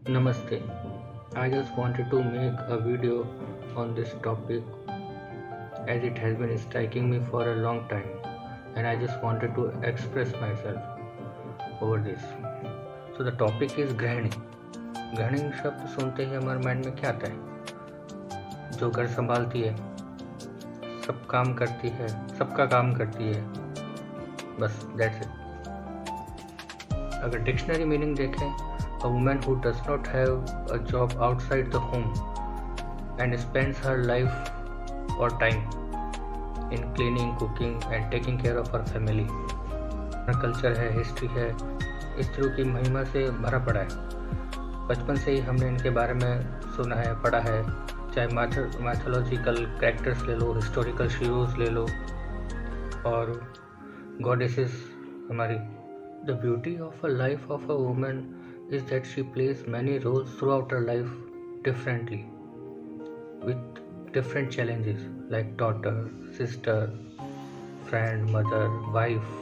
Namaste. I just wanted to make a video on this topic as it has been striking me for a long time and I just wanted to express myself over this. So the topic is गृहिणी. गृहिणी शब्द सुनते ही हमारे mind में क्या आता है? जो घर संभालती है, सब काम करती है, सबका काम करती है, बस दैट्स इट. अगर डिक्शनरी मीनिंग देखें, a woman who does not have a job outside the home and spends her life or time in cleaning, cooking and taking care of her family. Culture है, history है, स्त्रियों की महिमा से भरा पड़ा है. बचपन से ही हमने इनके बारे में सुना है, पढ़ा है. चाहे मैथोलॉजिकल कैरेक्टर्स ले लो, हिस्टोरिकल हीरोज ले लो और गॉडेसेस हमारी. The beauty of a life of a woman is that she plays many roles throughout her life differently with different challenges like daughter, sister, friend, mother, wife,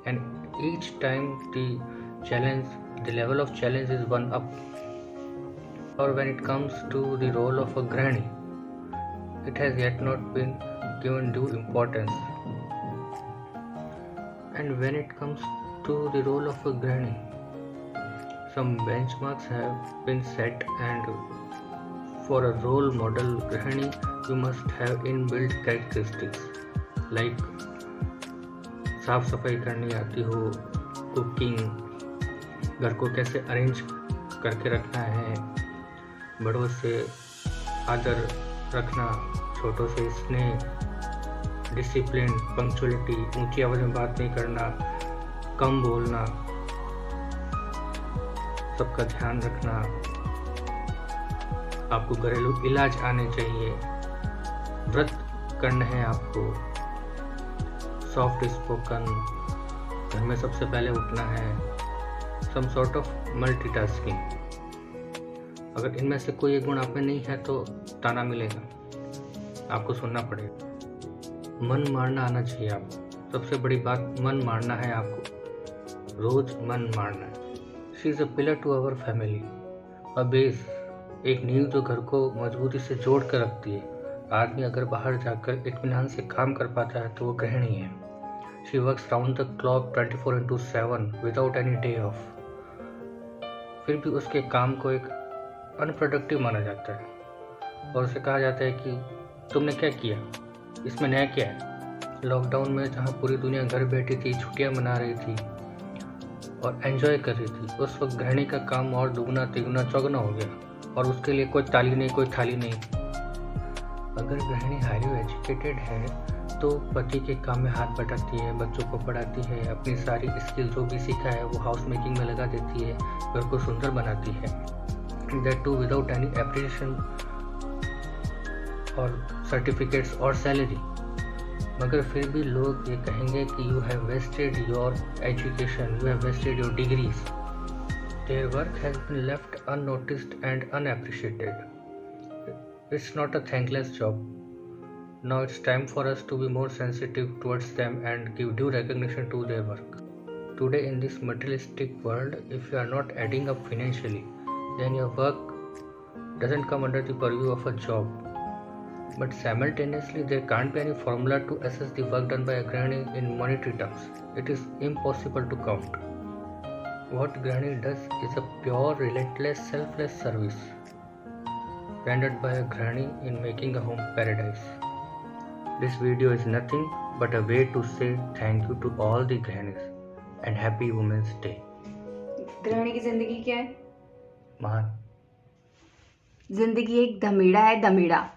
and each time the level of challenge is one up. Or when it comes to the role of a granny, it has yet not been given due importance. And when it comes to the role of a granny, some benchmarks have been set, and for a role model granny you must have inbuilt characteristics like साफ सफाई करनी आती हो, cooking, घर को कैसे arrange करके रखना है, बड़ों से आदर रखना, छोटों से स्नेह, डिसिप्लिन, पंक्चुअलिटी, ऊंची आवाज़ में बात नहीं करना, कम बोलना, सबका ध्यान रखना, आपको घरेलू इलाज आने चाहिए, व्रत करना है आपको, सॉफ्ट स्पोकन, घर में सबसे पहले उठना है, सम सॉर्ट ऑफ मल्टीटास्किंग. अगर इनमें से कोई एक गुण आप में नहीं है तो ताना मिलेगा, आपको सुनना पड़ेगा. मन मारना आना चाहिए आपको. सबसे बड़ी बात मन मारना है आपको, रोज मन मारना है. She is a pillar to our family, a base, एक नींव जो घर को मजबूती से जोड़ कर रखती है. आदमी अगर बाहर जाकर इत्मीनान से काम कर पाता है तो वो गृहिणी है. She works round the clock 24/7 without any day off. फिर भी उसके काम को एक अनप्रोडक्टिव माना जाता है और उसे कहा जाता है कि तुमने क्या किया, इसमें नया क्या है. लॉकडाउन में जहाँ पूरी दुनिया घर बैठी थी, छुट्टियाँ मना रही थी और एंजॉय कर रही थी, उस वक्त गृहिणी का काम और दुगना तिगुना चौगुना हो गया और उसके लिए कोई ताली नहीं, कोई थाली नहीं. अगर गृहिणी हाईली एजुकेटेड है तो पति के काम में हाथ बटाती है, बच्चों को पढ़ाती है, अपनी सारी स्किल जो भी सीखा है वो हाउस मेकिंग में लगा देती है, घर को सुंदर बनाती है. That too without any appreciation और सर्टिफिकेट्स और सैलरी. मगर फिर भी लोग ये कहेंगे कि you have wasted your education, you have wasted your degrees. Their work has been left unnoticed and unappreciated. It's not a thankless job. Now it's time for us to be more sensitive towards them and give due recognition to their work. Today in this materialistic world, if you are not adding up financially, then your work doesn't come under the purview of a job. But simultaneously, there can't be any formula to assess the work done by a granny in monetary terms. It is impossible to count. What granny does is a pure, relentless, selfless service rendered by a granny in making a home paradise. This video is nothing but a way to say thank you to all the grannies and happy Women's Day. गृहिणी की जिंदगी क्या है? महान. जिंदगी एक धमीड़ा है, धमीड़ा.